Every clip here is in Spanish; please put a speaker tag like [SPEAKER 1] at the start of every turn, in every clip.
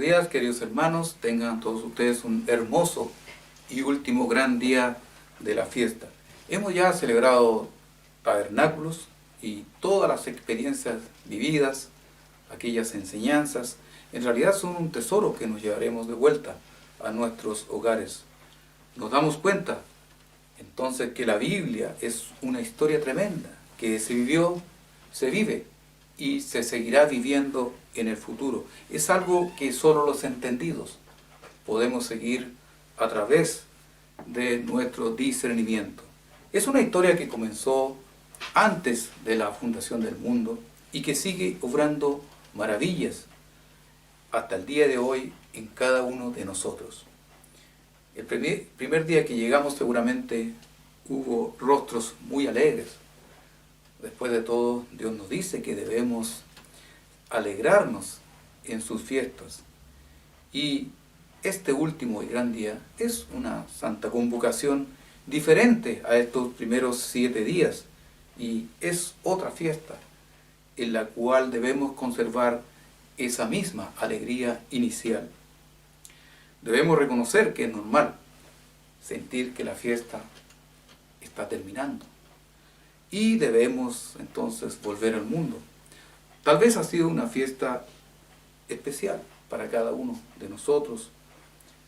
[SPEAKER 1] días, queridos hermanos, tengan todos ustedes un hermoso y último gran día de la fiesta. Hemos ya celebrado tabernáculos y todas las experiencias vividas, aquellas enseñanzas, en realidad son un tesoro que nos llevaremos de vuelta a nuestros hogares. Nos damos cuenta entonces que la Biblia es una historia tremenda, que se vivió, se vive y se seguirá viviendo en el futuro. Es algo que solo los entendidos podemos seguir a través de nuestro discernimiento. Es una historia que comenzó antes de la fundación del mundo y que sigue obrando maravillas hasta el día de hoy en cada uno de nosotros. El primer día que llegamos seguramente hubo rostros muy alegres. Después de todo, Dios nos dice que debemos alegrarnos en sus fiestas. Y este último y gran día es una santa convocación diferente a estos primeros 7 días. Y es otra fiesta en la cual debemos conservar esa misma alegría inicial. Debemos reconocer que es normal sentir que la fiesta está terminando. Y debemos entonces volver al mundo. Tal vez ha sido una fiesta especial para cada uno de nosotros,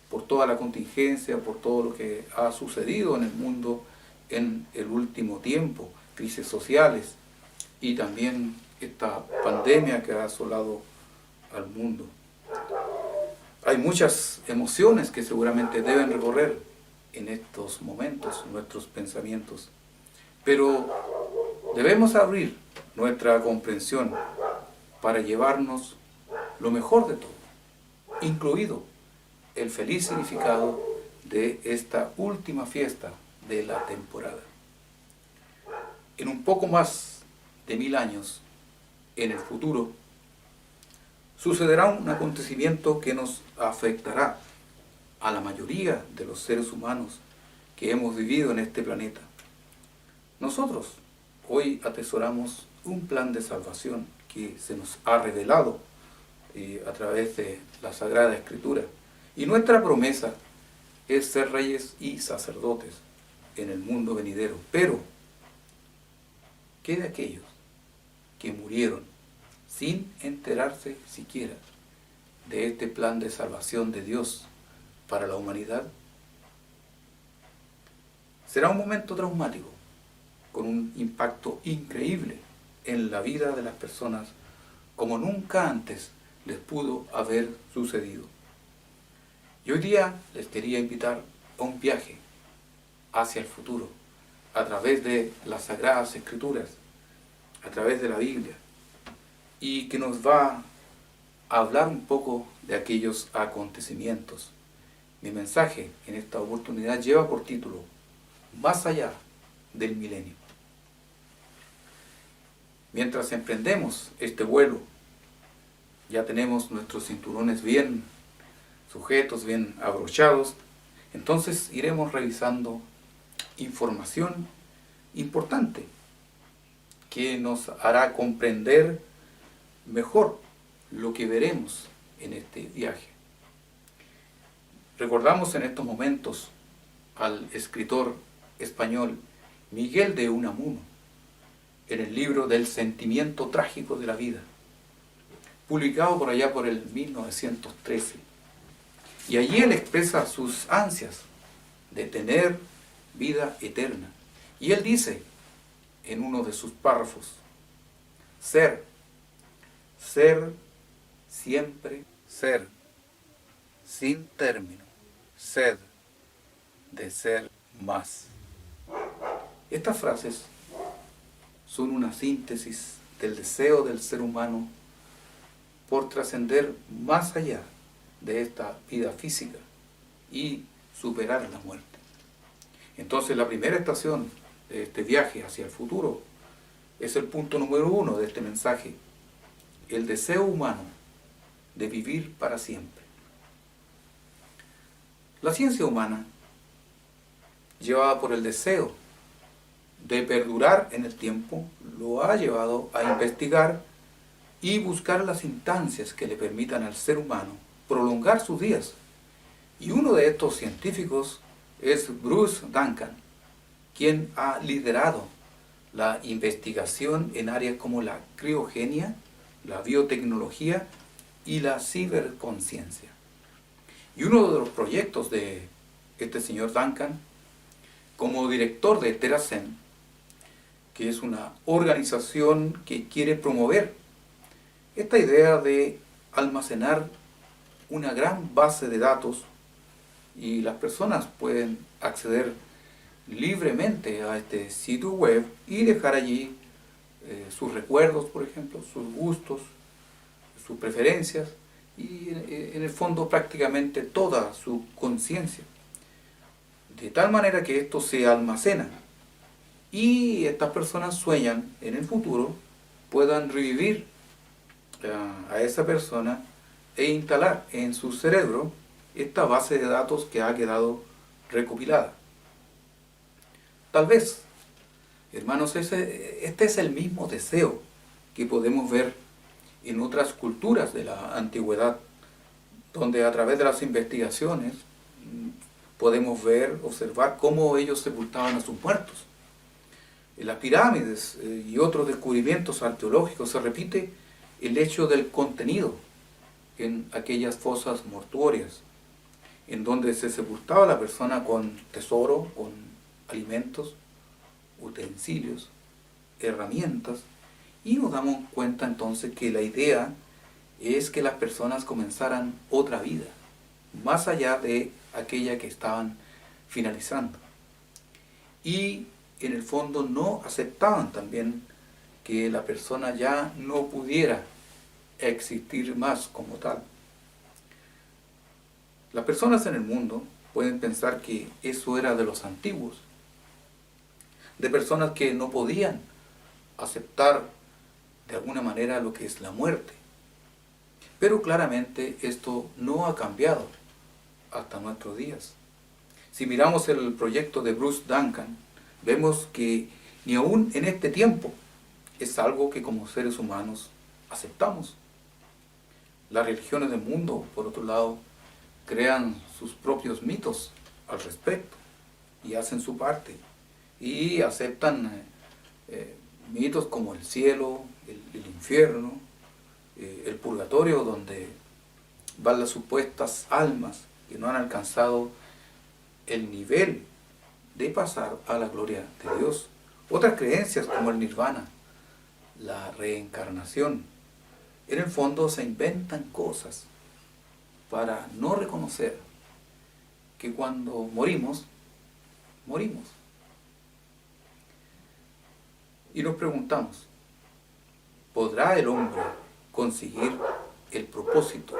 [SPEAKER 1] por toda la contingencia, por todo lo que ha sucedido en el mundo en el último tiempo, crisis sociales y también esta pandemia que ha asolado al mundo. Hay muchas emociones que seguramente deben recorrer en estos momentos nuestros pensamientos, pero debemos abrir nuestra comprensión para llevarnos lo mejor de todo, incluido el feliz significado de esta última fiesta de la temporada. En un poco más de 1000 años, en el futuro, sucederá un acontecimiento que nos afectará a la mayoría de los seres humanos que hemos vivido en este planeta. Nosotros hoy atesoramos un plan de salvación que se nos ha revelado a través de la Sagrada Escritura. Y nuestra promesa es ser reyes y sacerdotes en el mundo venidero. Pero, ¿qué de aquellos que murieron sin enterarse siquiera de este plan de salvación de Dios para la humanidad? Será un momento traumático, con un impacto increíble en la vida de las personas como nunca antes les pudo haber sucedido. Y hoy día les quería invitar a un viaje hacia el futuro, a través de las Sagradas Escrituras, a través de la Biblia, y que nos va a hablar un poco de aquellos acontecimientos. Mi mensaje en esta oportunidad lleva por título Más allá del milenio. Mientras emprendemos este vuelo, ya tenemos nuestros cinturones bien sujetos, bien abrochados, entonces iremos revisando información importante que nos hará comprender mejor lo que veremos en este viaje. Recordamos en estos momentos al escritor español Miguel de Unamuno en el libro del sentimiento trágico de la vida, publicado por allá por el 1913. Y allí él expresa sus ansias de tener vida eterna. Y él dice en uno de sus párrafos: ser siempre, ser sin término, sed de ser más. Estas frases son una síntesis del deseo del ser humano por trascender más allá de esta vida física y superar la muerte. Entonces la primera estación de este viaje hacia el futuro es el punto número 1 de este mensaje: el deseo humano de vivir para siempre. La ciencia humana, llevada por el deseo de perdurar en el tiempo, lo ha llevado a investigar y buscar las instancias que le permitan al ser humano prolongar sus días. Y uno de estos científicos es Bruce Duncan, quien ha liderado la investigación en áreas como la criogenia, la biotecnología y la ciberconciencia. Y uno de los proyectos de este señor Duncan, como director de TerraSen, que es una organización que quiere promover esta idea de almacenar una gran base de datos y las personas pueden acceder libremente a este sitio web y dejar allí sus recuerdos, por ejemplo, sus gustos, sus preferencias y en el fondo prácticamente toda su conciencia. De tal manera que esto se almacena y estas personas sueñan en el futuro puedan revivir a esa persona e instalar en su cerebro esta base de datos que ha quedado recopilada. Tal vez, hermanos, este es el mismo deseo que podemos ver en otras culturas de la antigüedad, donde a través de las investigaciones podemos ver, observar cómo ellos sepultaban a sus muertos. En las pirámides y otros descubrimientos arqueológicos se repite el hecho del contenido en aquellas fosas mortuorias, en donde se sepultaba a la persona con tesoro, con alimentos, utensilios, herramientas, y nos damos cuenta entonces que la idea es que las personas comenzaran otra vida, más allá de aquella que estaban finalizando. Y en el fondo no aceptaban también que la persona ya no pudiera existir más como tal. Las personas en el mundo pueden pensar que eso era de los antiguos, de personas que no podían aceptar de alguna manera lo que es la muerte. Pero claramente esto no ha cambiado hasta nuestros días. Si miramos el proyecto de Bruce Duncan, vemos que ni aún en este tiempo es algo que como seres humanos aceptamos. Las religiones del mundo, por otro lado, crean sus propios mitos al respecto y hacen su parte y aceptan mitos como el cielo, el infierno, el purgatorio, donde van las supuestas almas que no han alcanzado el nivel de pasar a la gloria de Dios. Otras creencias como el nirvana, la reencarnación, en el fondo se inventan cosas para no reconocer que cuando morimos, morimos. Y nos preguntamos, ¿podrá el hombre conseguir el propósito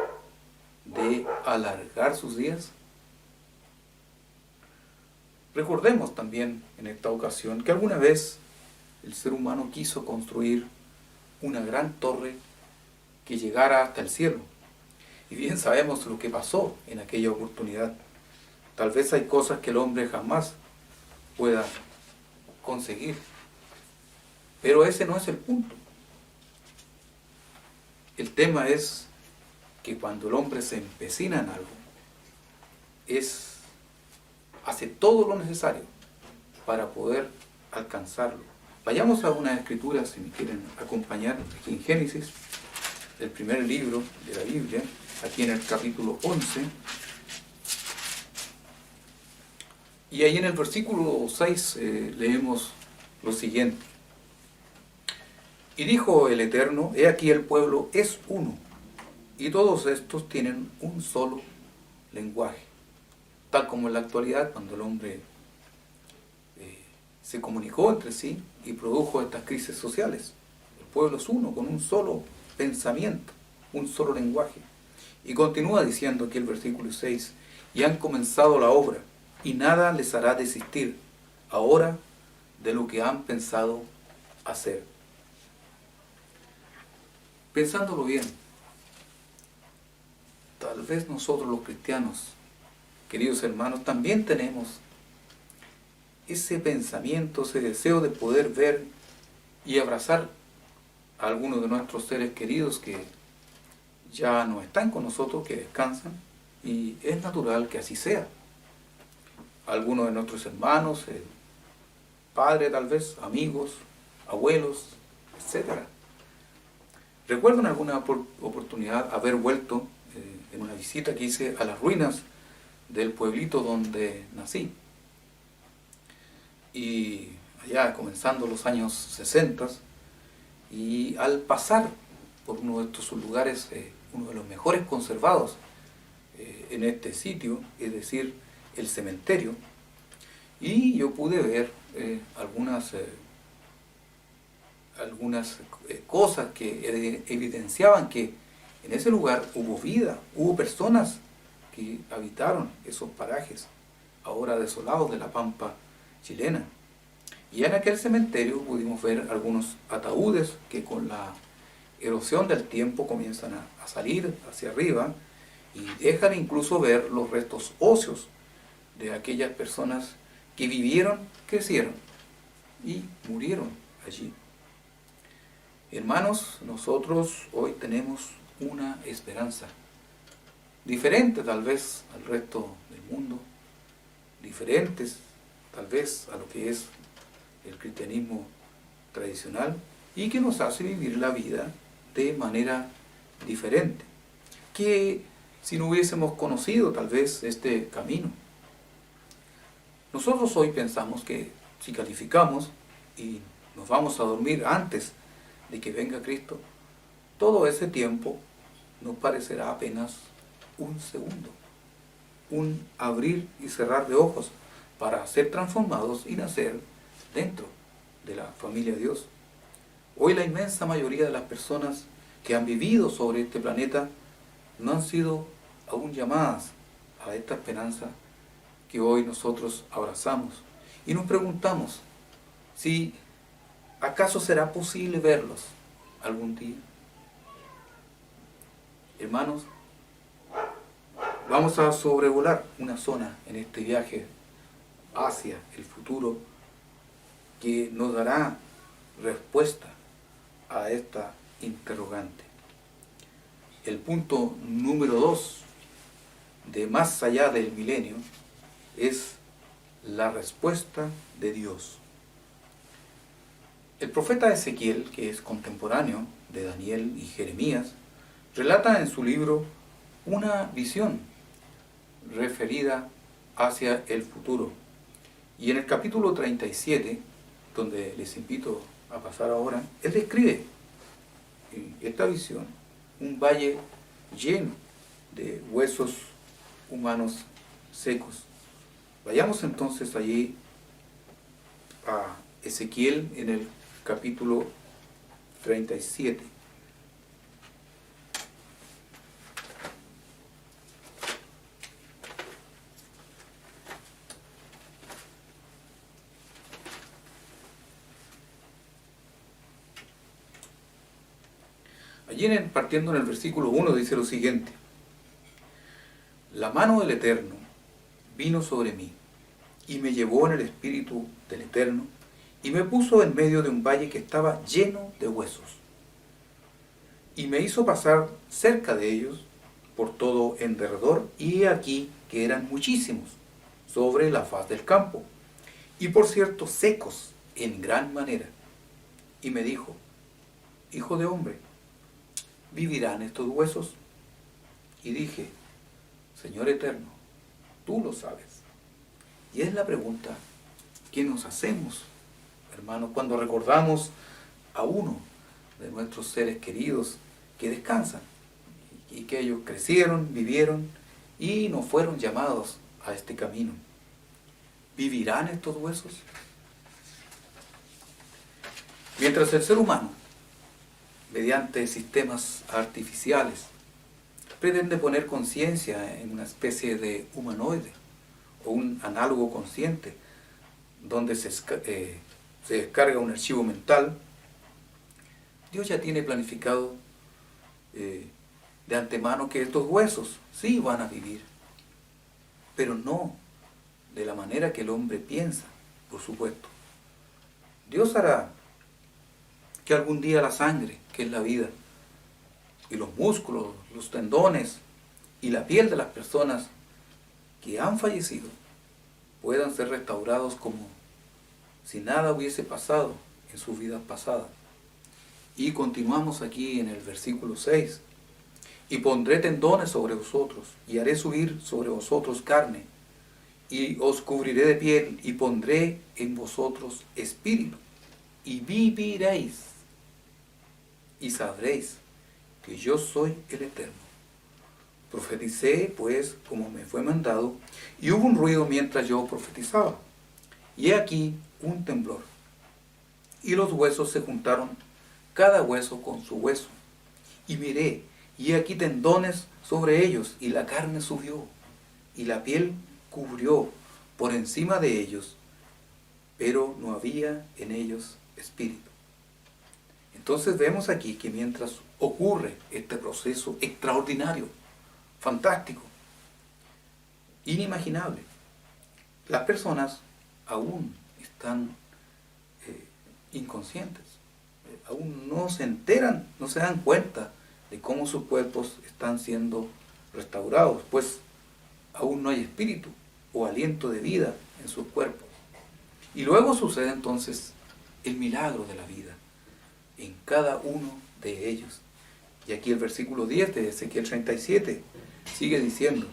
[SPEAKER 1] de alargar sus días? Recordemos también en esta ocasión que alguna vez el ser humano quiso construir una gran torre que llegara hasta el cielo. Y bien sabemos lo que pasó en aquella oportunidad. Tal vez hay cosas que el hombre jamás pueda conseguir. Pero ese no es el punto. El tema es que cuando el hombre se empecina en algo, hace todo lo necesario para poder alcanzarlo. Vayamos a una escritura, si me quieren acompañar, aquí en Génesis, el primer libro de la Biblia, aquí en el capítulo 11. Y ahí en el versículo 6 leemos lo siguiente. Y dijo el Eterno, he aquí el pueblo es uno, y todos estos tienen un solo lenguaje. Tal como en la actualidad, cuando el hombre se comunicó entre sí y produjo estas crisis sociales. El pueblo es uno, con un solo pensamiento, un solo lenguaje. Y continúa diciendo aquí el versículo 6, y han comenzado la obra, y nada les hará desistir ahora de lo que han pensado hacer. Pensándolo bien, tal vez nosotros los cristianos, queridos hermanos, también tenemos ese pensamiento, ese deseo de poder ver y abrazar a algunos de nuestros seres queridos que ya no están con nosotros, que descansan, y es natural que así sea. Algunos de nuestros hermanos, padres tal vez, amigos, abuelos, etcétera. Recuerdo en alguna oportunidad haber vuelto en una visita que hice a las ruinas del pueblito donde nací. Y allá comenzando los años 60, y al pasar por uno de estos lugares, uno de los mejores conservados en este sitio, es decir, el cementerio, y yo pude ver algunas cosas que evidenciaban que en ese lugar hubo vida, hubo personas que habitaron esos parajes, ahora desolados de la pampa chilena. Y en aquel cementerio pudimos ver algunos ataúdes que con la erosión del tiempo comienzan a salir hacia arriba y dejan incluso ver los restos óseos de aquellas personas que vivieron, crecieron y murieron allí. Hermanos, nosotros hoy tenemos una esperanza diferente tal vez al resto del mundo, diferentes tal vez a lo que es el cristianismo tradicional, y que nos hace vivir la vida de manera diferente, que si no hubiésemos conocido tal vez este camino. Nosotros hoy pensamos que si calificamos y nos vamos a dormir antes de que venga Cristo, todo ese tiempo nos parecerá apenas un segundo, un abrir y cerrar de ojos para ser transformados y nacer dentro de la familia de Dios. Hoy la inmensa mayoría de las personas que han vivido sobre este planeta no han sido aún llamadas a esta esperanza que hoy nosotros abrazamos, y nos preguntamos si acaso será posible verlos algún día. Hermanos, vamos a sobrevolar una zona en este viaje hacia el futuro que nos dará respuesta a esta interrogante. El punto número 2 de más allá del milenio es la respuesta de Dios. El profeta Ezequiel, que es contemporáneo de Daniel y Jeremías, relata en su libro una visión referida hacia el futuro. Y en el capítulo 37, donde les invito a pasar ahora, él describe en esta visión un valle lleno de huesos humanos secos. Vayamos entonces allí a Ezequiel en el capítulo 37. Allí partiendo en el versículo 1 dice lo siguiente: la mano del Eterno vino sobre mí, y me llevó en el espíritu del Eterno, y me puso en medio de un valle que estaba lleno de huesos. Y me hizo pasar cerca de ellos por todo en derredor, y he aquí que eran muchísimos sobre la faz del campo, y por cierto secos en gran manera. Y me dijo: hijo de hombre, ¿vivirán estos huesos? Y dije: Señor Eterno, tú lo sabes. Y es la pregunta que nos hacemos, hermanos, cuando recordamos a uno de nuestros seres queridos que descansan y que ellos crecieron, vivieron y no fueron llamados a este camino. ¿Vivirán estos huesos? Mientras el ser humano, mediante sistemas artificiales, pretende poner conciencia en una especie de humanoide o un análogo consciente donde se descarga un archivo mental, Dios ya tiene planificado de antemano que estos huesos sí van a vivir, pero no de la manera que el hombre piensa, por supuesto. Dios hará que algún día la sangre, que es la vida, y los músculos, los tendones y la piel de las personas que han fallecido puedan ser restaurados como si nada hubiese pasado en sus vidas pasadas. Y continuamos aquí en el versículo 6. Y pondré tendones sobre vosotros, y haré subir sobre vosotros carne, y os cubriré de piel, y pondré en vosotros espíritu, y viviréis, y sabréis que yo soy el Eterno. Profeticé, pues, como me fue mandado, y hubo un ruido mientras yo profetizaba. Y he aquí un temblor, y los huesos se juntaron, cada hueso con su hueso. Y miré, y aquí tendones sobre ellos, y la carne subió, y la piel cubrió por encima de ellos, pero no había en ellos espíritu. Entonces vemos aquí que mientras ocurre este proceso extraordinario, fantástico, inimaginable, las personas aún están inconscientes, aún no se enteran, no se dan cuenta de cómo sus cuerpos están siendo restaurados, pues aún no hay espíritu o aliento de vida en sus cuerpos. Y luego sucede entonces el milagro de la vida en cada uno de ellos. Y aquí el versículo 10 de Ezequiel 37 sigue diciendo: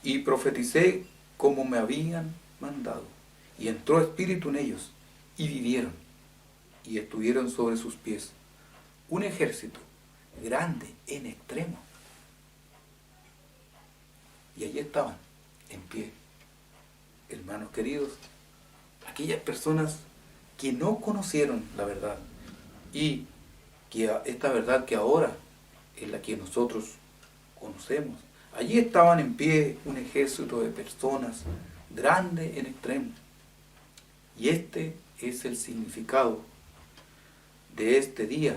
[SPEAKER 1] y profeticé como me habían mandado, y entró espíritu en ellos, y vivieron, y estuvieron sobre sus pies un ejército grande en extremo. Y allí estaban, en pie, hermanos queridos, aquellas personas que no conocieron la verdad, y que esta verdad que ahora es la que nosotros conocemos. Allí estaban en pie un ejército de personas grande en extremo. Y este es el significado de este día,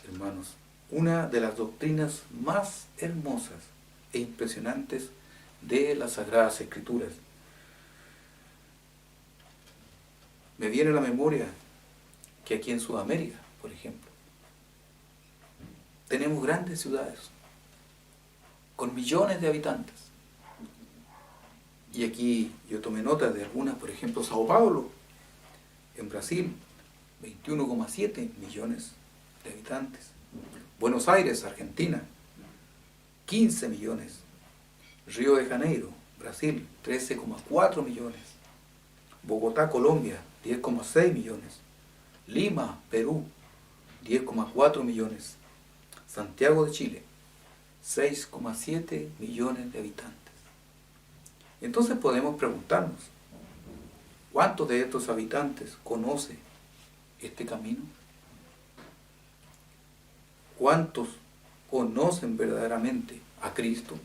[SPEAKER 1] hermanos. Una de las doctrinas más hermosas e impresionantes de las Sagradas Escrituras. Me viene a la memoria que aquí en Sudamérica, por ejemplo, tenemos grandes ciudades con millones de habitantes. Y aquí yo tomé nota de algunas, por ejemplo, Sao Paulo, en Brasil, 21,7 millones de habitantes. Buenos Aires, Argentina, 15 millones. Río de Janeiro, Brasil, 13,4 millones. Bogotá, Colombia, 10,6 millones. Lima, Perú, 10,4 millones. Santiago de Chile, 6,7 millones de habitantes. Entonces podemos preguntarnos, ¿cuántos de estos habitantes conoce este camino? ¿Cuántos conocen verdaderamente a Cristo?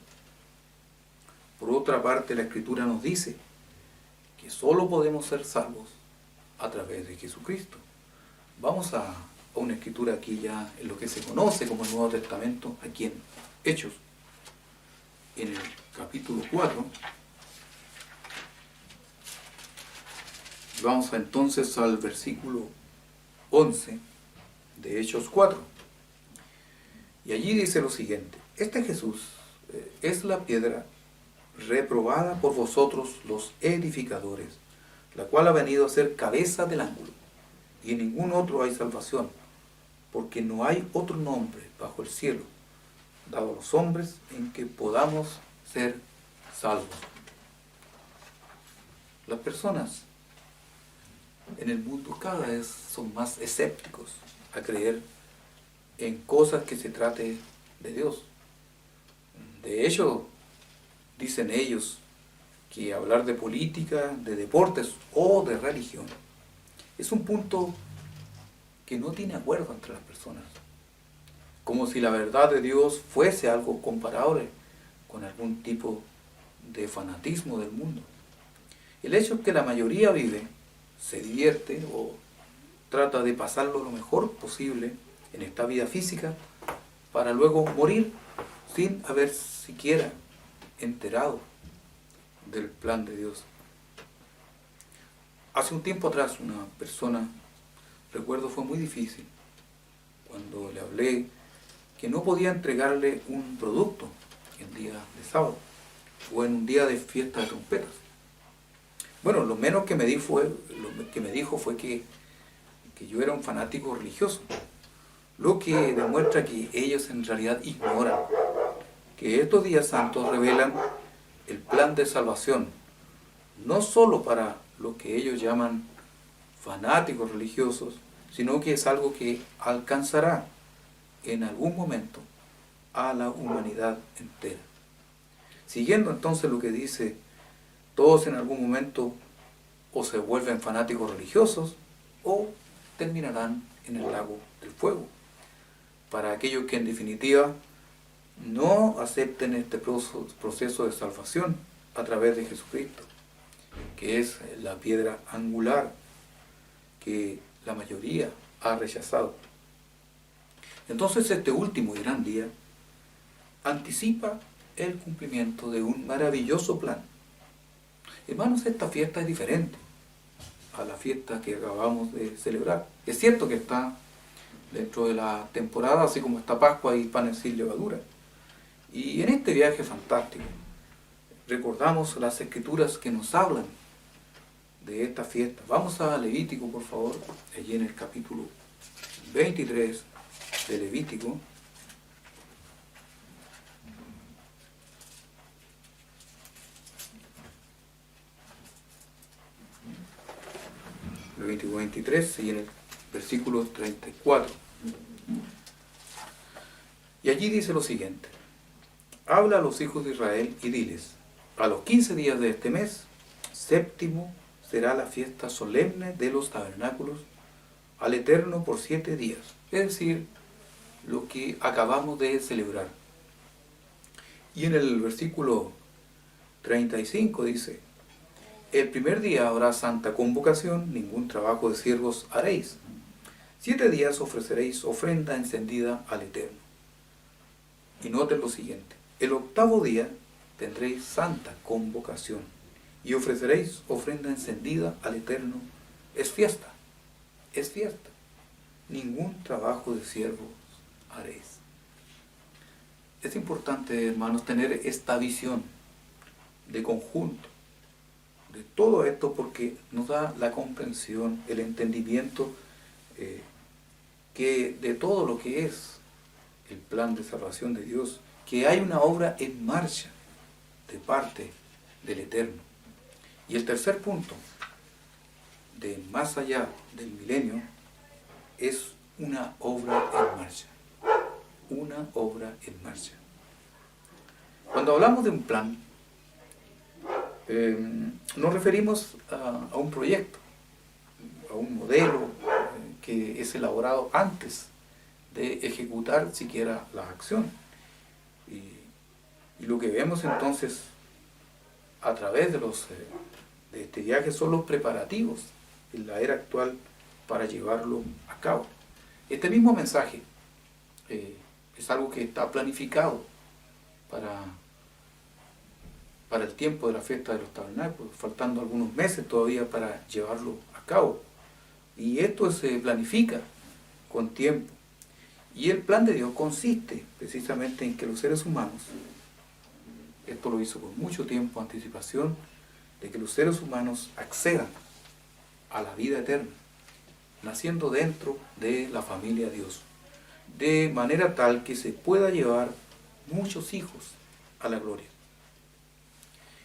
[SPEAKER 1] Por otra parte, la Escritura nos dice que solo podemos ser salvos a través de Jesucristo. Vamos a una escritura aquí ya en lo que se conoce como el Nuevo Testamento, aquí en Hechos, en el capítulo 4. Vamos entonces al versículo 11 de Hechos 4. Y allí dice lo siguiente: este Jesús es la piedra reprobada por vosotros los edificadores, la cual ha venido a ser cabeza del ángulo, y en ningún otro hay salvación, porque no hay otro nombre bajo el cielo dado a los hombres en que podamos ser salvos. Las personas en el mundo cada vez son más escépticos a creer en cosas que se trate de Dios. De hecho, dicen ellos que hablar de política, de deportes o de religión es un punto que no tiene acuerdo entre las personas, como si la verdad de Dios fuese algo comparable con algún tipo de fanatismo del mundo. El hecho es que la mayoría vive, se divierte o trata de pasarlo lo mejor posible en esta vida física para luego morir sin haber siquiera enterado del plan de Dios. Hace un tiempo atrás una persona, recuerdo, fue muy difícil cuando le hablé que no podía entregarle un producto en día de sábado o en un día de fiesta de trompetas. Bueno, lo menos que me dijo fue que yo era un fanático religioso, lo que demuestra que ellos en realidad ignoran que estos días santos revelan el plan de salvación, no solo para lo que ellos llaman fanáticos religiosos, sino que es algo que alcanzará en algún momento a la humanidad entera. Siguiendo entonces lo que dice, todos en algún momento o se vuelven fanáticos religiosos o terminarán en el lago del fuego. Para aquellos que en definitiva no acepten este proceso de salvación a través de Jesucristo, que es la piedra angular que la mayoría ha rechazado. Entonces este último y gran día anticipa el cumplimiento de un maravilloso plan. Hermanos, esta fiesta es diferente a la fiesta que acabamos de celebrar. Es cierto que está dentro de la temporada, así como está Pascua y panes sin levadura. Y en este viaje fantástico recordamos las escrituras que nos hablan de esta fiesta. Vamos a Levítico, por favor, allí en el capítulo 23 de Levítico. Levítico 23 y en el versículo 34. Y allí dice lo siguiente: habla a los hijos de Israel y diles, a los 15 días de este mes, séptimo, será la fiesta solemne de los tabernáculos al Eterno por 7 días. Es decir, lo que acabamos de celebrar. Y en el versículo 35 dice, el primer día habrá santa convocación, ningún trabajo de siervos haréis. 7 días ofreceréis ofrenda encendida al Eterno. Y noten lo siguiente, el octavo día tendréis santa convocación y ofreceréis ofrenda encendida al Eterno. Es fiesta, es fiesta. Ningún trabajo de siervos haréis. Es importante, hermanos, tener esta visión de conjunto de todo esto, porque nos da la comprensión, el entendimiento que de todo lo que es el plan de salvación de Dios, que hay una obra en marcha de parte del Eterno. Y el tercer punto, de más allá del milenio, es una obra en marcha. Una obra en marcha. Cuando hablamos de un plan, nos referimos a un proyecto, a un modelo que es elaborado antes de ejecutar siquiera la acción. Y lo que vemos entonces a través de este viaje son los preparativos en la era actual para llevarlo a cabo. Este mismo mensaje es algo que está planificado para el tiempo de la fiesta de los tabernáculos, faltando algunos meses todavía para llevarlo a cabo. Y esto se planifica con tiempo. Y el plan de Dios consiste precisamente en que los seres humanos, esto lo hizo con mucho tiempo de anticipación, de que los seres humanos accedan a la vida eterna, naciendo dentro de la familia de Dios, de manera tal que se pueda llevar muchos hijos a la gloria.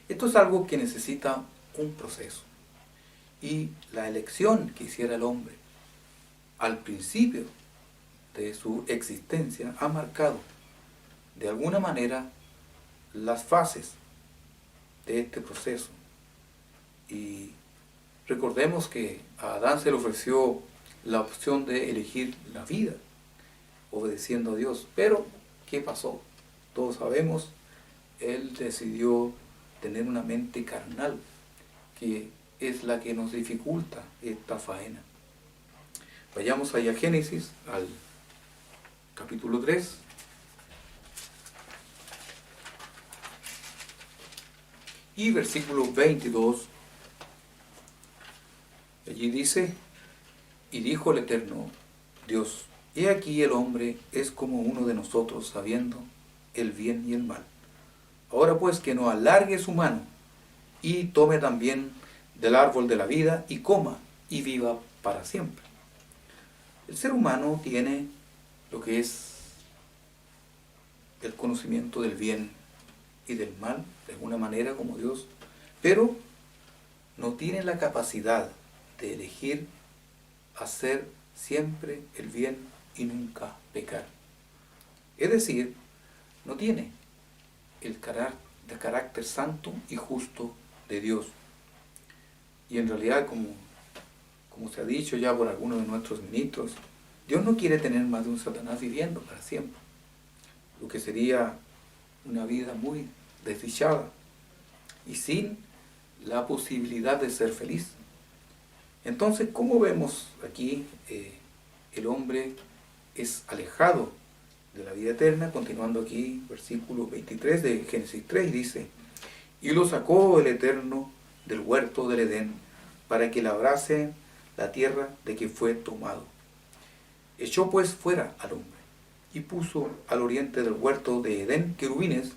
[SPEAKER 1] Esto es algo que necesita un proceso. Y la elección que hiciera el hombre al principio de su existencia ha marcado de alguna manera las fases de este proceso. Y recordemos que a Adán se le ofreció la opción de elegir la vida, obedeciendo a Dios. Pero, ¿qué pasó? Todos sabemos, él decidió tener una mente carnal, que es la que nos dificulta esta faena. Vayamos allá a Génesis, al capítulo 3. Y versículo 22. Allí dice, y dijo el Eterno Dios, He aquí el hombre es como uno de nosotros, sabiendo el bien y el mal. Ahora pues que no alargue su mano y tome también del árbol de la vida y coma y viva para siempre. El ser humano tiene lo que es el conocimiento del bien y del mal, de alguna manera como Dios, pero no tiene la capacidad de elegir hacer siempre el bien y nunca pecar. Es decir, no tiene el carácter santo y justo de Dios. Y en realidad, como se ha dicho ya por algunos de nuestros ministros, Dios no quiere tener más de un Satanás viviendo para siempre, lo que sería una vida muy desdichada y sin la posibilidad de ser feliz. Entonces, ¿cómo vemos aquí? El hombre es alejado de la vida eterna. Continuando aquí, versículo 23 de Génesis 3, dice: y lo sacó el Eterno del huerto del Edén, para que labrase la tierra de que fue tomado. Echó pues fuera al hombre, y puso al oriente del huerto de Edén querubines,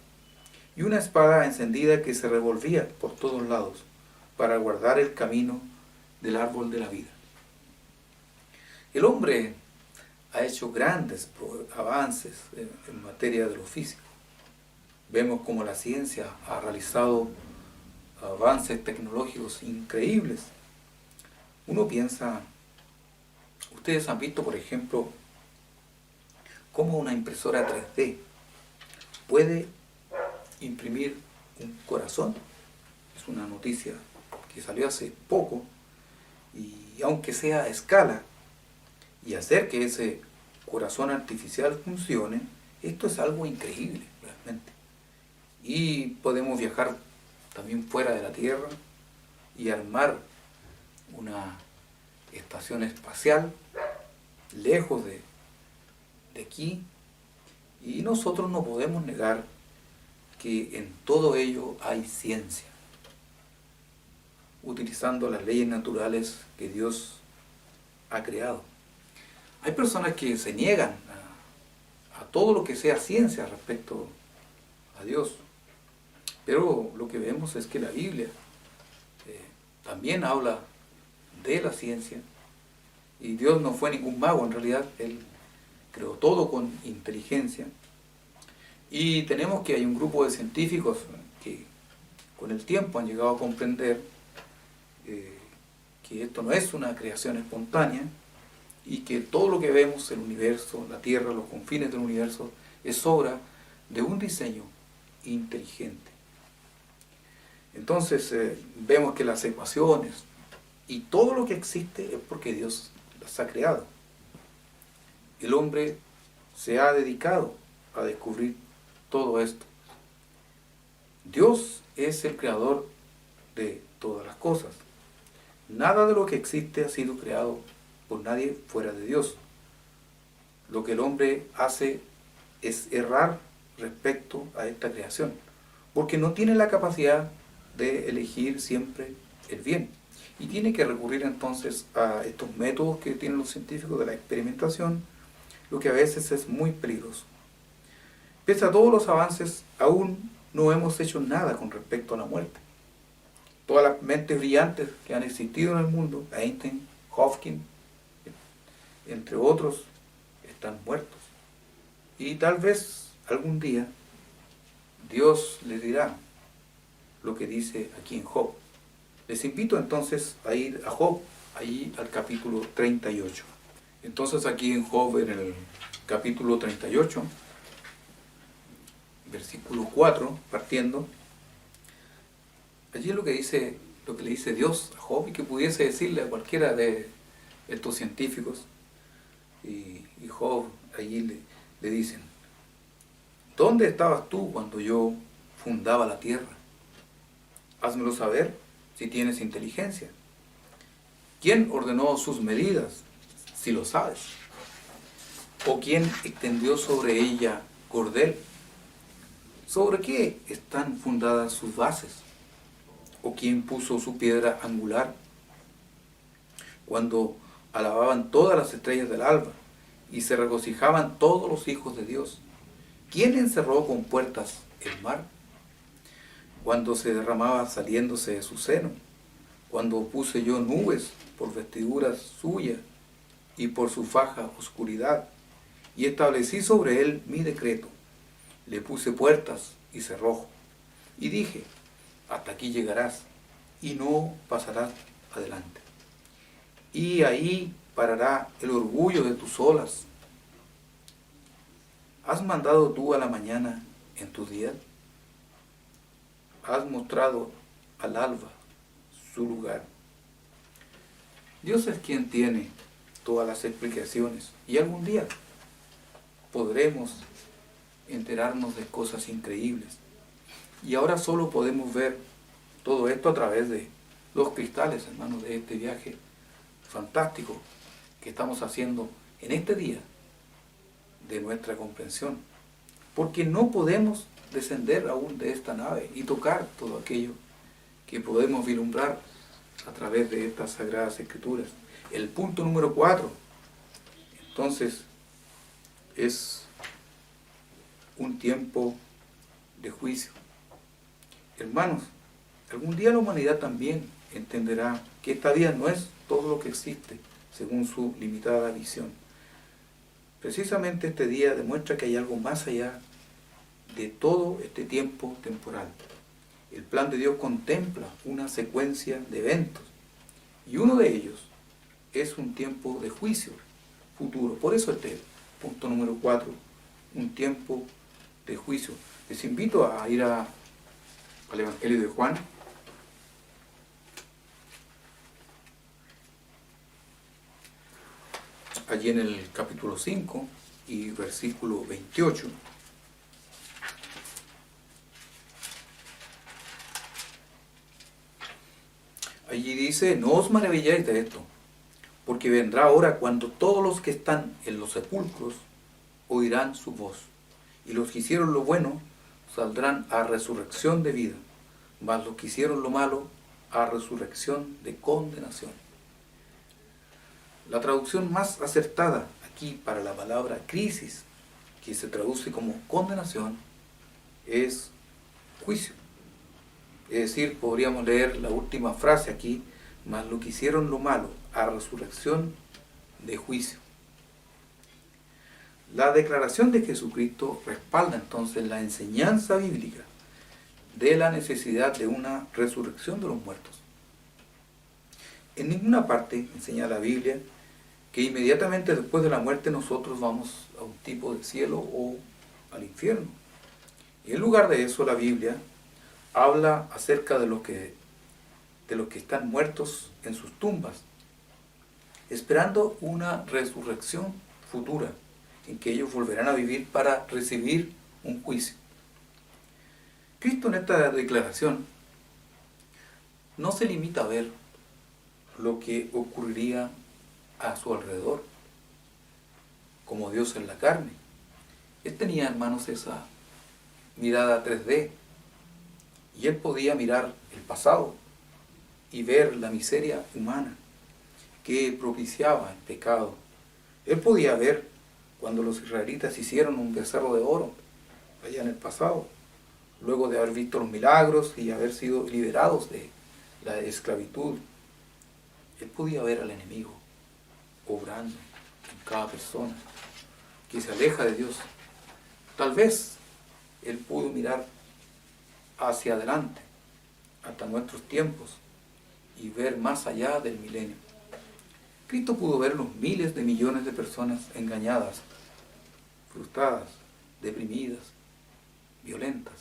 [SPEAKER 1] y una espada encendida que se revolvía por todos lados, para guardar el camino del árbol de la vida. El hombre ha hecho grandes avances en materia de lo físico. Vemos como la ciencia ha realizado avances tecnológicos increíbles. Uno piensa, ustedes han visto, por ejemplo, cómo una impresora 3D puede imprimir un corazón. Es una noticia que salió hace poco, y aunque sea a escala, y hacer que ese corazón artificial funcione, esto es algo increíble realmente. Y podemos viajar también fuera de la Tierra y armar una estación espacial lejos de aquí, y nosotros no podemos negar que en todo ello hay ciencia, utilizando las leyes naturales que Dios ha creado. Hay personas que se niegan a todo lo que sea ciencia respecto a Dios, pero lo que vemos es que la Biblia también habla de la ciencia, y Dios no fue ningún mago, en realidad Él creó todo con inteligencia. Y tenemos que hay un grupo de científicos que con el tiempo han llegado a comprender que esto no es una creación espontánea, y que todo lo que vemos, el universo, la Tierra, los confines del universo, es obra de un diseño inteligente. Entonces vemos que las ecuaciones y todo lo que existe es porque Dios las ha creado. El hombre se ha dedicado a descubrir todo esto. Dios es el creador de todas las cosas. Nada de lo que existe ha sido creado por nadie fuera de Dios. Lo que el hombre hace es errar respecto a esta creación, porque no tiene la capacidad de elegir siempre el bien, y tiene que recurrir entonces a estos métodos que tienen los científicos de la experimentación, lo que a veces es muy peligroso. Pese a todos los avances, aún no hemos hecho nada con respecto a la muerte. Todas las mentes brillantes que han existido en el mundo, Einstein, Hawking, entre otros, están muertos. Y tal vez algún día Dios les dirá lo que dice aquí en Job. Les invito entonces a ir a Job, ahí al capítulo 38. Entonces aquí en Job, en el capítulo 38, versículo 4, partiendo, allí es lo que le dice Dios a Job, y que pudiese decirle a cualquiera de estos científicos. Y Job, allí le dicen: ¿dónde estabas tú cuando yo fundaba la tierra? Házmelo saber si tienes inteligencia. ¿Quién ordenó sus medidas, si lo sabes? ¿O quién extendió sobre ella cordel? ¿Sobre qué están fundadas sus bases? ¿O quién puso su piedra angular? Cuando alababan todas las estrellas del alba y se regocijaban todos los hijos de Dios. ¿Quién encerró con puertas el mar? Cuando se derramaba saliéndose de su seno, cuando puse yo nubes por vestiduras suyas y por su faja oscuridad, y establecí sobre él mi decreto. Le puse puertas y cerrojo, y dije, hasta aquí llegarás, y no pasarás adelante. Y ahí parará el orgullo de tus olas. ¿Has mandado tú a la mañana en tu día? ¿Has mostrado al alba su lugar? Dios es quien tiene todas las explicaciones, y algún día podremos enterarnos de cosas increíbles. Y ahora solo podemos ver todo esto a través de los cristales, hermanos, de este viaje fantástico que estamos haciendo en este día de nuestra comprensión. Porque no podemos descender aún de esta nave y tocar todo aquello que podemos vislumbrar a través de estas sagradas escrituras. El punto número 4, entonces, es un tiempo de juicio. Hermanos, algún día la humanidad también entenderá que esta vida no es todo lo que existe según su limitada visión. Precisamente este día demuestra que hay algo más allá de todo este tiempo temporal. El plan de Dios contempla una secuencia de eventos, y uno de ellos es un tiempo de juicio futuro. Por eso este punto número 4, un tiempo de juicio. Les invito a ir al Evangelio de Juan. Allí en el capítulo 5 y versículo 28. Allí dice, no os maravilléis de esto, porque vendrá hora cuando todos los que están en los sepulcros oirán su voz, y los que hicieron lo bueno saldrán a resurrección de vida, mas los que hicieron lo malo a resurrección de condenación. La traducción más acertada aquí para la palabra crisis, que se traduce como condenación, es juicio. Es decir, podríamos leer la última frase aquí, mas lo que hicieron lo malo a resurrección de juicio. La declaración de Jesucristo respalda entonces la enseñanza bíblica de la necesidad de una resurrección de los muertos. En ninguna parte enseña la Biblia que inmediatamente después de la muerte nosotros vamos a un tipo de cielo o al infierno. Y en lugar de eso la Biblia habla acerca de los que están muertos en sus tumbas, esperando una resurrección futura, en que ellos volverán a vivir para recibir un juicio. Cristo en esta declaración no se limita a ver lo que ocurriría a su alrededor, como Dios en la carne. Él tenía, hermanos, esa mirada 3D, y él podía mirar el pasado y ver la miseria humana que propiciaba el pecado. Él podía ver cuando los israelitas hicieron un becerro de oro allá en el pasado, luego de haber visto los milagros y haber sido liberados de la esclavitud. Él podía ver al enemigo obrando en cada persona que se aleja de Dios. Tal vez él pudo mirar hacia adelante, hasta nuestros tiempos, y ver más allá del milenio. Cristo pudo ver los miles de millones de personas engañadas, frustradas, deprimidas, violentas,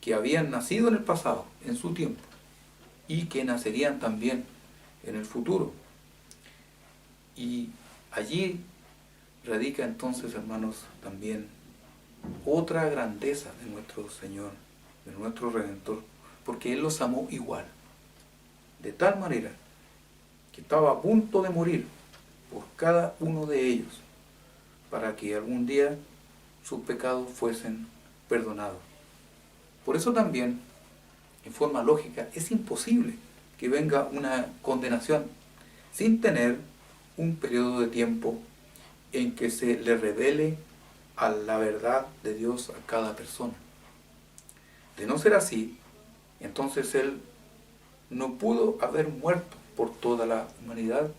[SPEAKER 1] que habían nacido en el pasado, en su tiempo, y que nacerían también en el futuro. Y allí radica entonces, hermanos, también otra grandeza de nuestro Señor, de nuestro Redentor, porque Él los amó igual, de tal manera que estaba a punto de morir por cada uno de ellos, para que algún día sus pecados fuesen perdonados. Por eso también, en forma lógica, es imposible que venga una condenación sin tener un periodo de tiempo en que se le revele a la verdad de Dios a cada persona. De no ser así, entonces Él no pudo haber muerto por toda la humanidad,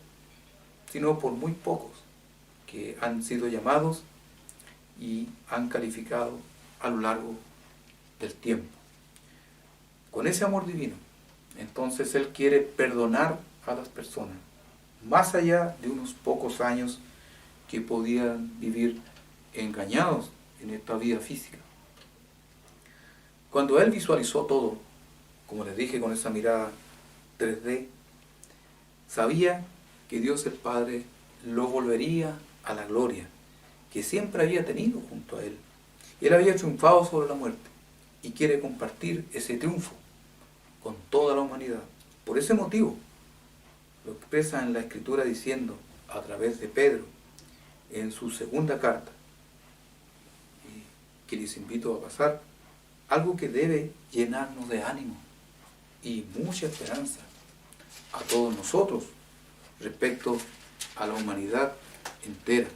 [SPEAKER 1] sino por muy pocos que han sido llamados y han calificado a lo largo del tiempo. Con ese amor divino, entonces Él quiere perdonar a las personas, más allá de unos pocos años que podían vivir engañados en esta vida física. Cuando Él visualizó todo, como les dije, con esa mirada 3D, sabía que Dios el Padre lo volvería a la gloria que siempre había tenido junto a Él. Él había triunfado sobre la muerte y quiere compartir ese triunfo con toda la humanidad. Por ese motivo, lo expresa en la Escritura diciendo, a través de Pedro, en su segunda carta, que les invito a pasar, algo que debe llenarnos de ánimo y mucha esperanza a todos nosotros respecto a la humanidad entera.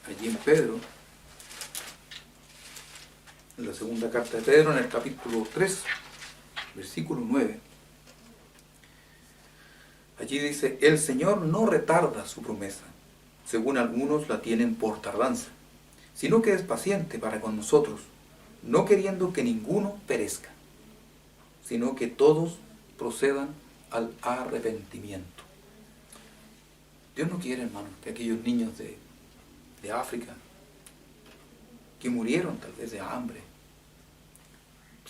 [SPEAKER 1] Allí en Pedro, en la segunda carta de Pedro, en el capítulo 3, versículo 9, allí dice: el Señor no retarda su promesa, según algunos la tienen por tardanza, sino que es paciente para con nosotros, no queriendo que ninguno perezca, sino que todos procedan al arrepentimiento. Dios no quiere, hermanos, que aquellos niños de África, que murieron tal vez de hambre,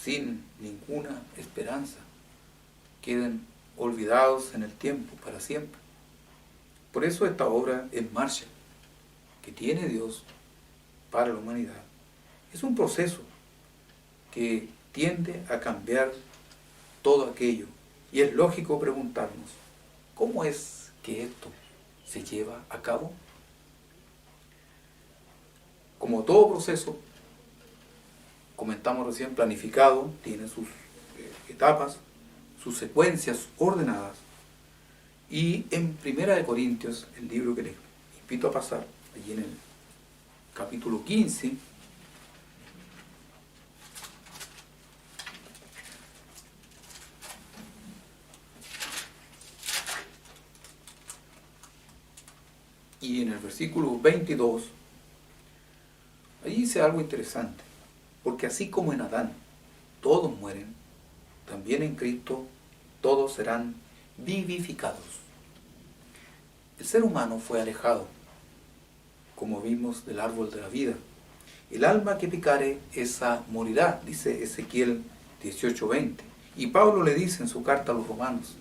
[SPEAKER 1] sin ninguna esperanza, queden olvidados en el tiempo para siempre. Por eso esta obra en marcha que tiene Dios para la humanidad es un proceso que tiende a cambiar todo aquello. Y es lógico preguntarnos, ¿cómo es que esto se lleva a cabo? Como todo proceso, comentamos recién, planificado, tiene sus etapas, sus secuencias ordenadas. Y en Primera de Corintios, el libro que les invito a pasar, allí en el capítulo 15, y en el versículo 22, allí dice algo interesante, porque así como en Adán todos mueren, también en Cristo todos serán vivificados. El ser humano fue alejado, como vimos, del árbol de la vida. El alma que pecare, esa morirá, dice Ezequiel 18:20. Y Pablo le dice en su carta a los Romanos,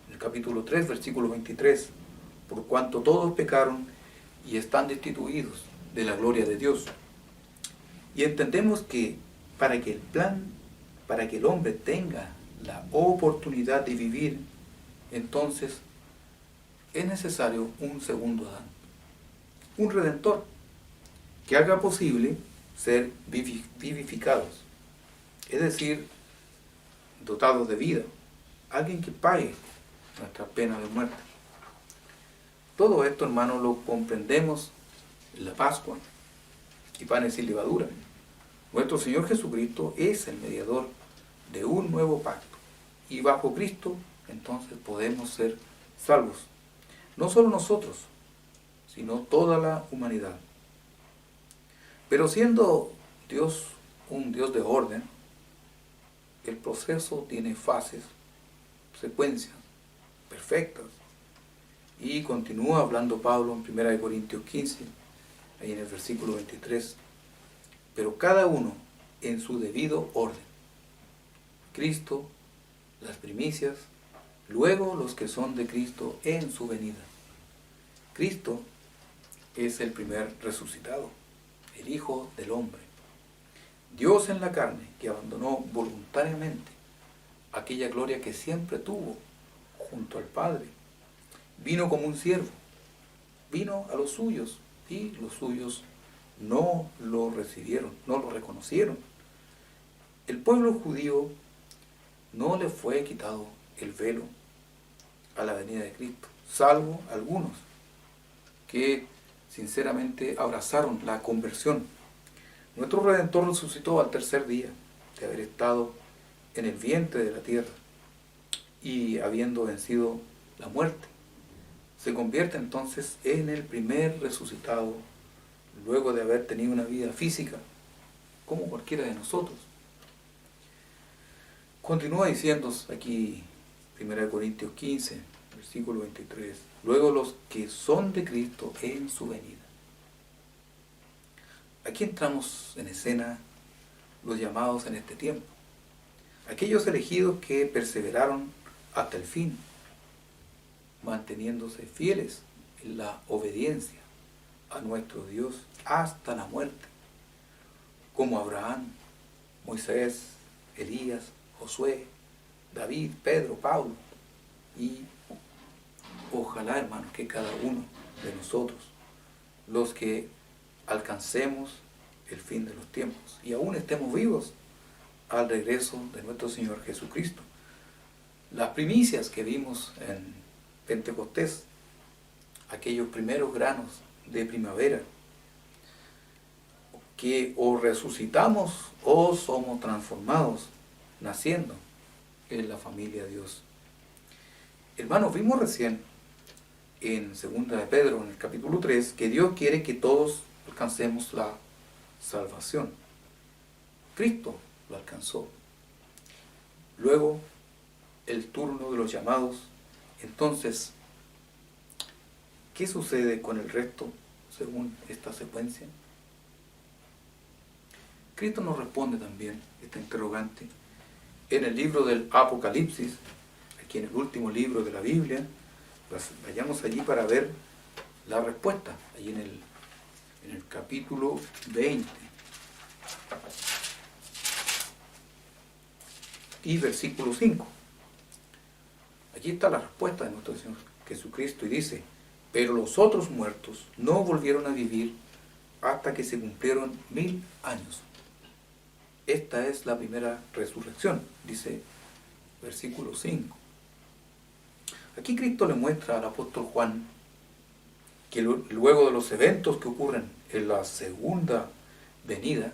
[SPEAKER 1] en el capítulo 3, versículo 23, por cuanto todos pecaron y están destituidos de la gloria de Dios. Y entendemos que para que el hombre tenga la oportunidad de vivir, entonces es necesario un segundo Adán, un redentor, que haga posible ser vivificados, es decir, dotados de vida, alguien que pague nuestra pena de muerte. Todo esto, hermanos, lo comprendemos en la Pascua y panes sin levadura. Nuestro Señor Jesucristo es el mediador de un nuevo pacto, y bajo Cristo entonces podemos ser salvos. No solo nosotros, sino toda la humanidad. Pero siendo Dios un Dios de orden, el proceso tiene fases, secuencias perfectas. Y continúa hablando Pablo en 1 Corintios 15, ahí en el versículo 23. Pero cada uno en su debido orden. Cristo, las primicias, luego los que son de Cristo en su venida. Cristo es el primer resucitado, el Hijo del Hombre. Dios en la carne, que abandonó voluntariamente aquella gloria que siempre tuvo junto al Padre. Vino como un siervo, vino a los suyos, y los suyos no lo recibieron, no lo reconocieron. El pueblo judío no le fue quitado el velo a la venida de Cristo, salvo algunos que sinceramente abrazaron la conversión. Nuestro Redentor resucitó al tercer día de haber estado en el vientre de la tierra y habiendo vencido la muerte. Se convierte entonces en el primer resucitado luego de haber tenido una vida física como cualquiera de nosotros. Continúa diciendo aquí 1 Corintios 15, versículo 23, luego los que son de Cristo en su venida. Aquí entramos en escena los llamados en este tiempo, aquellos elegidos que perseveraron hasta el fin, manteniéndose fieles en la obediencia a nuestro Dios hasta la muerte, como Abraham, Moisés, Elías, Josué, David, Pedro, Pablo, y ojalá, hermanos, que cada uno de nosotros, los que alcancemos el fin de los tiempos y aún estemos vivos al regreso de nuestro Señor Jesucristo. Las primicias que vimos en Pentecostés, aquellos primeros granos de primavera, que o resucitamos o somos transformados, naciendo en la familia de Dios. Hermanos, vimos recién en 2 de Pedro, en el capítulo 3, que Dios quiere que todos alcancemos la salvación. Cristo lo alcanzó. Luego, el turno de los llamados. Entonces, ¿qué sucede con el resto según esta secuencia? Cristo nos responde también esta interrogante en el libro del Apocalipsis, aquí en el último libro de la Biblia. Pues vayamos allí para ver la respuesta, allí en el capítulo 20 y versículo 5. Aquí está la respuesta de nuestro Señor Jesucristo y dice: pero los otros muertos no volvieron a vivir hasta que se cumplieron 1000 años. Esta es la primera resurrección, dice versículo 5. Aquí Cristo le muestra al apóstol Juan que luego de los eventos que ocurren en la segunda venida,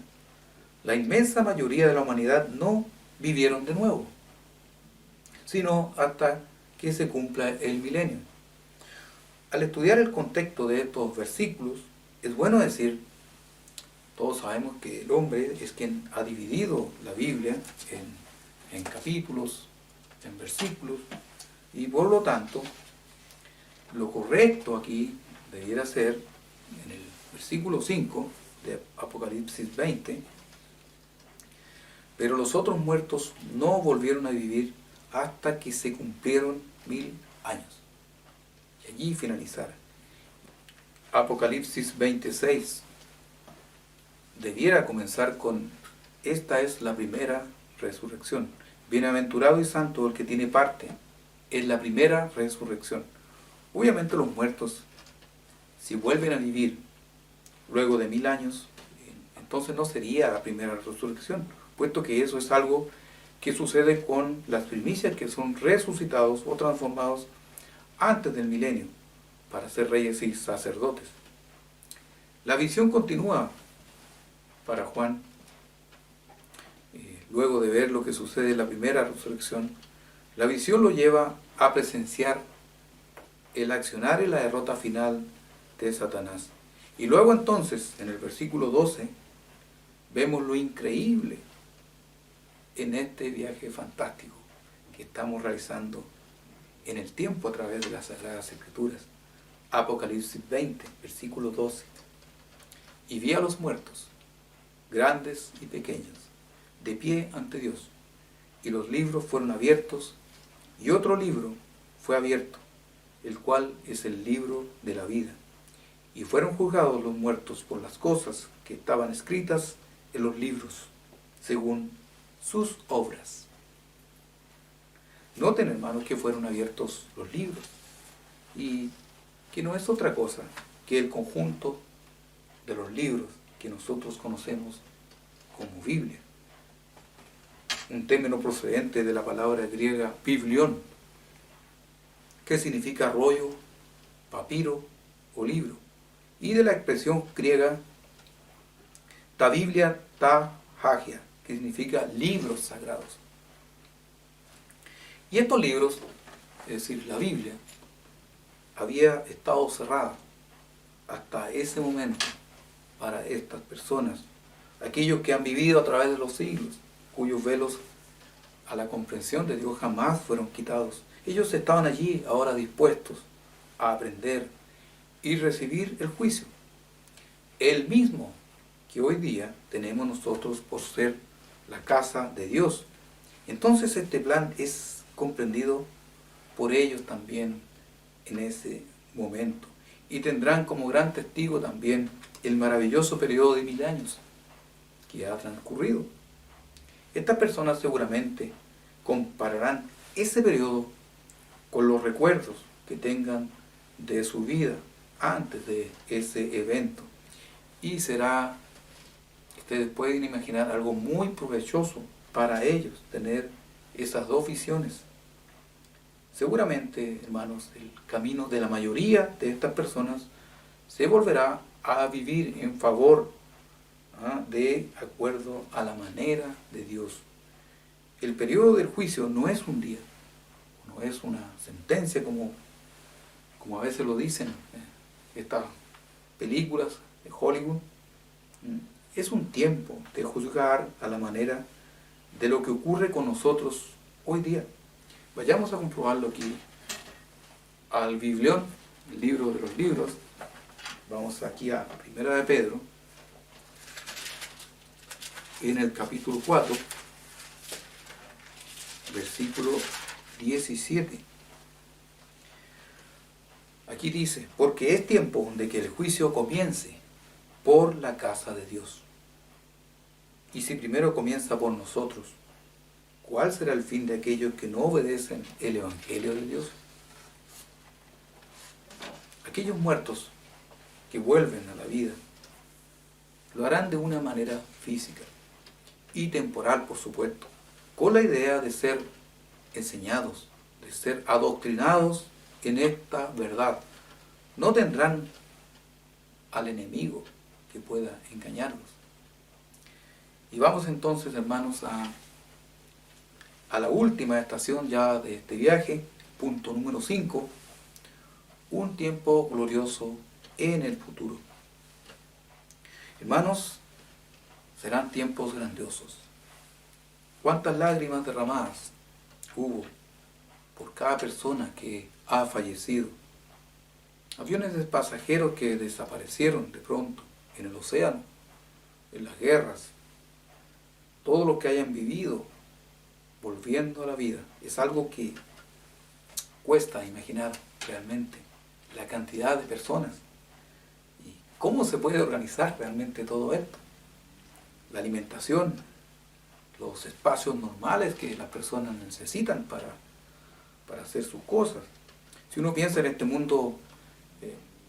[SPEAKER 1] la inmensa mayoría de la humanidad no vivieron de nuevo, sino hasta que se cumpla el milenio. Al estudiar el contexto de estos versículos, es bueno decir, todos sabemos que el hombre es quien ha dividido la Biblia en capítulos, en versículos, y por lo tanto, lo correcto aquí debiera ser, en el versículo 5 de Apocalipsis 20, pero los otros muertos no volvieron a vivir hasta que se cumplieron 1000 años. Y allí finalizar. Apocalipsis 26 debiera comenzar con: esta es la primera resurrección. Bienaventurado y santo el que tiene parte en la primera resurrección. Obviamente los muertos, si vuelven a vivir luego de 1000 años, entonces no sería la primera resurrección, puesto que eso es algo que sucede con las primicias que son resucitados o transformados antes del milenio para ser reyes y sacerdotes. La visión continúa para Juan, luego de ver lo que sucede en la primera resurrección. La visión lo lleva a presenciar el accionar y la derrota final de Satanás. Y luego entonces, en el versículo 12, vemos lo increíble en este viaje fantástico que estamos realizando en el tiempo a través de las Sagradas Escrituras. Apocalipsis 20, versículo 12. Y vi a los muertos, grandes y pequeños, de pie ante Dios, y los libros fueron abiertos, y otro libro fue abierto, el cual es el libro de la vida. Y fueron juzgados los muertos por las cosas que estaban escritas en los libros, según sus obras. Noten, hermanos, que fueron abiertos los libros, y que no es otra cosa que el conjunto de los libros que nosotros conocemos como Biblia. Un término procedente de la palabra griega biblión, que significa rollo, papiro o libro. y de la expresión griega ta Biblia ta Hagia, que significa libros sagrados. Y estos libros, es decir, la Biblia, había estado cerrada hasta ese momento para estas personas, aquellos que han vivido a través de los siglos, cuyos velos a la comprensión de Dios jamás fueron quitados. Ellos estaban allí ahora dispuestos a aprender y recibir el juicio, el mismo que hoy día tenemos nosotros por ser la casa de Dios. Entonces este plan es comprendido por ellos también en ese momento, y tendrán como gran testigo también el maravilloso periodo de 1000 años que ha transcurrido. Estas personas seguramente compararán ese periodo con los recuerdos que tengan de su vida antes de ese evento, y será, ustedes pueden imaginar, algo muy provechoso para ellos tener esas dos visiones. Seguramente, hermanos, el camino de la mayoría de estas personas se volverá a vivir en favor, de acuerdo a la manera de Dios. El periodo del juicio no es un día, no es una sentencia como a veces lo dicen estas películas de Hollywood. Es un tiempo de juzgar a la manera de lo que ocurre con nosotros hoy día. Vayamos a comprobarlo aquí al Biblión, el libro de los libros. Vamos aquí a Primera de Pedro, en el capítulo 4, versículo 17. Aquí dice: porque es tiempo de que el juicio comience por la casa de Dios. Y si primero comienza por nosotros, ¿cuál será el fin de aquellos que no obedecen el Evangelio de Dios? Aquellos muertos que vuelven a la vida lo harán de una manera física y temporal, por supuesto, con la idea de ser enseñados, de ser adoctrinados en esta verdad. No tendrán al enemigo que pueda engañarlos. Y vamos entonces, hermanos, a la última estación ya de este viaje, punto número 5, un tiempo glorioso en el futuro. Hermanos, serán tiempos grandiosos. ¿Cuántas lágrimas derramadas hubo por cada persona que ha fallecido? Aviones de pasajeros que desaparecieron de pronto en el océano, en las guerras. Todo lo que hayan vivido volviendo a la vida es algo que cuesta imaginar realmente la cantidad de personas y cómo se puede organizar realmente todo esto. La alimentación, los espacios normales que las personas necesitan para hacer sus cosas. Si uno piensa en este mundo,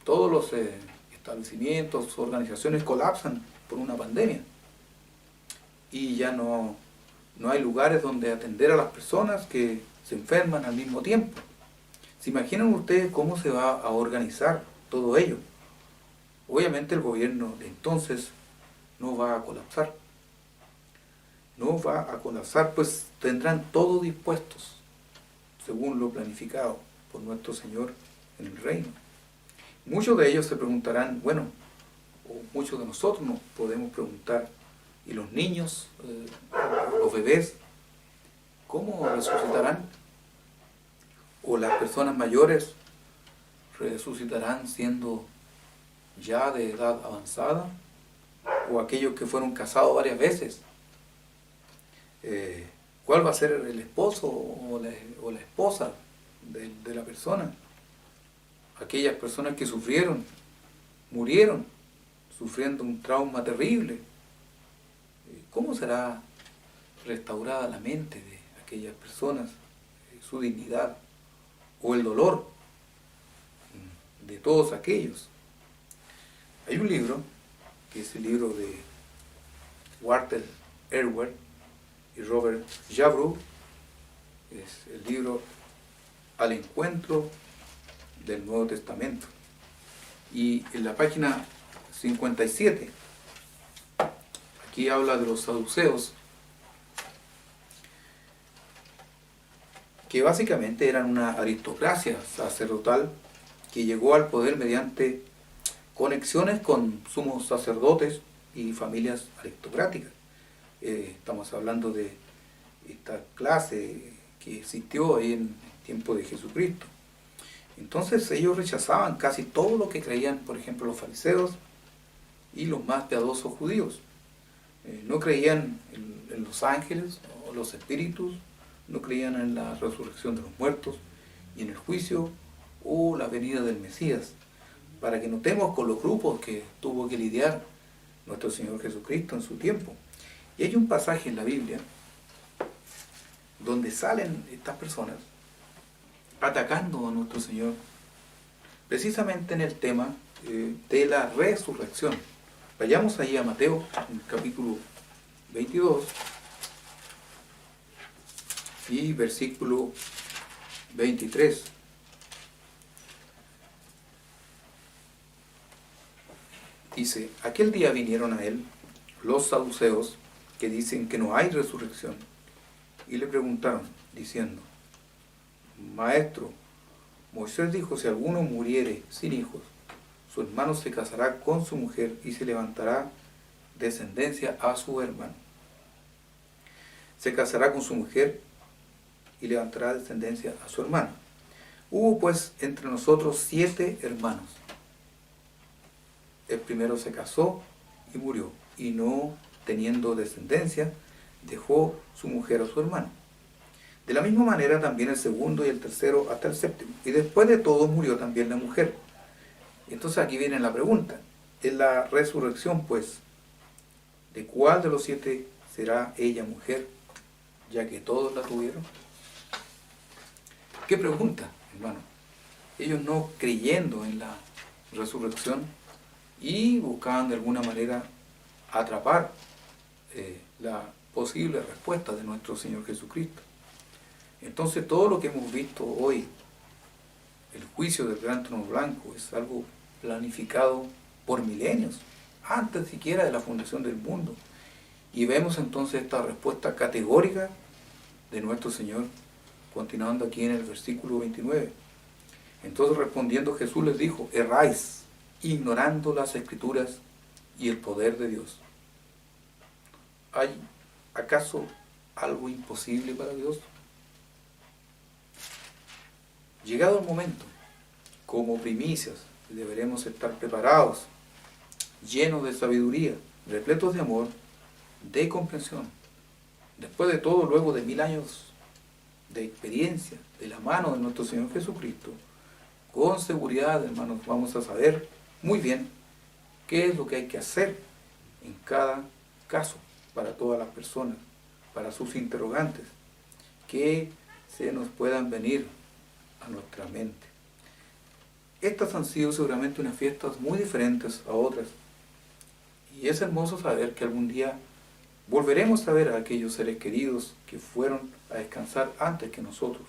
[SPEAKER 1] todos los establecimientos, organizaciones colapsan por una pandemia y ya no hay lugares donde atender a las personas que se enferman al mismo tiempo. ¿Se imaginan ustedes cómo se va a organizar todo ello? Obviamente el gobierno de entonces no va a colapsar. No va a colapsar, pues tendrán todo dispuestos, según lo planificado por nuestro Señor en el reino. Muchos de ellos se preguntarán, bueno, o muchos de nosotros nos podemos preguntar, ¿y los niños, los bebés, cómo resucitarán? ¿O las personas mayores resucitarán siendo ya de edad avanzada? ¿O aquellos que fueron casados varias veces? ¿Cuál va a ser el esposo o la esposa de la persona? Aquellas personas que sufrieron, murieron, sufriendo un trauma terrible. ¿Cómo será restaurada la mente de aquellas personas, su dignidad o el dolor de todos aquellos? Hay un libro, que es el libro de Walter Erwin y Robert Javru, es el libro Al encuentro del Nuevo Testamento. Y en la página 57, aquí habla de los saduceos, que básicamente eran una aristocracia sacerdotal que llegó al poder mediante conexiones con sumos sacerdotes y familias aristocráticas. Estamos hablando de esta clase que existió ahí en el tiempo de Jesucristo. Entonces ellos rechazaban casi todo lo que creían, por ejemplo, los fariseos y los más piadosos judíos. No creían en los ángeles o los espíritus, no creían en la resurrección de los muertos y en el juicio o la venida del Mesías. Para que notemos con los grupos que tuvo que lidiar nuestro Señor Jesucristo en su tiempo. Y hay un pasaje en la Biblia donde salen estas personas atacando a nuestro Señor, precisamente en el tema de la resurrección. Vayamos ahí a Mateo, en el capítulo 22 y versículo 23. Dice, aquel día vinieron a él los saduceos que dicen que no hay resurrección y le preguntaron, diciendo, Maestro, Moisés dijo, si alguno muriere sin hijos, su hermano se casará con su mujer y se levantará descendencia a su hermano. Se casará con su mujer y levantará descendencia a su hermano. Hubo pues entre nosotros 7 hermanos. El primero se casó y murió, y no teniendo descendencia, dejó su mujer a su hermano. De la misma manera también el segundo y el tercero hasta el séptimo. Y después de todos murió también la mujer. Entonces aquí viene la pregunta. En la resurrección, pues, ¿de cuál de los 7 será ella mujer, ya que todos la tuvieron? ¿Qué pregunta, hermano? Ellos no creyendo en la resurrección y buscaban de alguna manera atrapar la posible respuesta de nuestro Señor Jesucristo. Entonces todo lo que hemos visto hoy, el juicio del gran trono blanco, es algo planificado por milenios, antes siquiera de la fundación del mundo. Y vemos entonces esta respuesta categórica de nuestro Señor, continuando aquí en el versículo 29. Entonces respondiendo Jesús les dijo, erráis, ignorando las Escrituras y el poder de Dios. ¿Hay acaso algo imposible para Dios? Llegado el momento, como primicias, deberemos estar preparados, llenos de sabiduría, repletos de amor, de comprensión. Después de todo, luego de 1000 años de experiencia, de la mano de nuestro Señor Jesucristo, con seguridad, hermanos, vamos a saber muy bien qué es lo que hay que hacer en cada caso, para todas las personas, para sus interrogantes, que se nos puedan venir a nuestra mente. Estas han sido seguramente unas fiestas muy diferentes a otras, y es hermoso saber que algún día volveremos a ver a aquellos seres queridos que fueron a descansar antes que nosotros.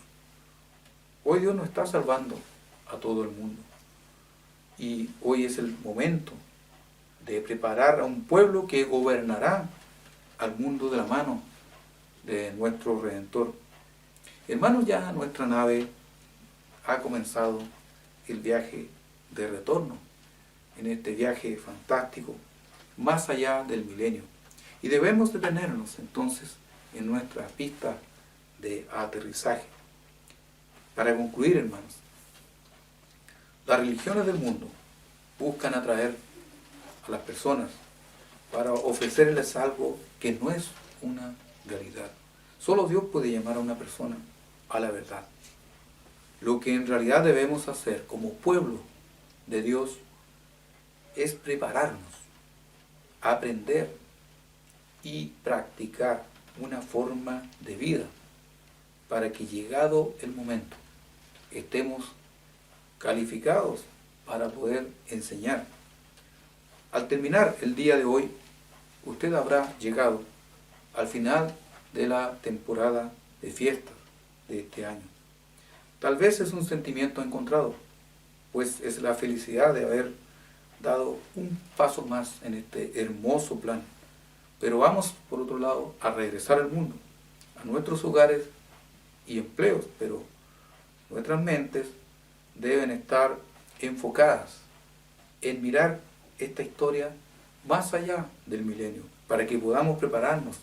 [SPEAKER 1] Hoy Dios no está salvando a todo el mundo, y hoy es el momento de preparar a un pueblo que gobernará al mundo de la mano de nuestro Redentor. Hermanos, ya nuestra nave ha comenzado el viaje de retorno, en este viaje fantástico, más allá del milenio. Y debemos detenernos entonces en nuestra pista de aterrizaje. Para concluir, hermanos, las religiones del mundo buscan atraer a las personas para ofrecerles algo que no es una realidad. Solo Dios puede llamar a una persona a la verdad. Lo que en realidad debemos hacer como pueblo de Dios es prepararnos, aprender y practicar una forma de vida para que llegado el momento estemos calificados para poder enseñar. Al terminar el día de hoy, usted habrá llegado al final de la temporada de fiestas de este año. Tal vez es un sentimiento encontrado, pues es la felicidad de haber dado un paso más en este hermoso plan. Pero vamos, por otro lado, a regresar al mundo, a nuestros hogares y empleos, pero nuestras mentes deben estar enfocadas en mirar esta historia más allá del milenio, para que podamos prepararnos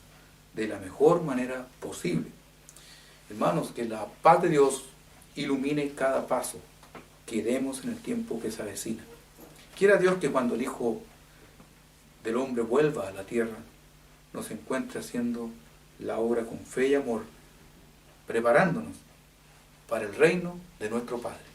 [SPEAKER 1] de la mejor manera posible. Hermanos, que la paz de Dios ilumine cada paso que demos en el tiempo que se avecina. Quiera Dios que cuando el Hijo del Hombre vuelva a la tierra, nos encuentre haciendo la obra con fe y amor, preparándonos para el reino de nuestro Padre.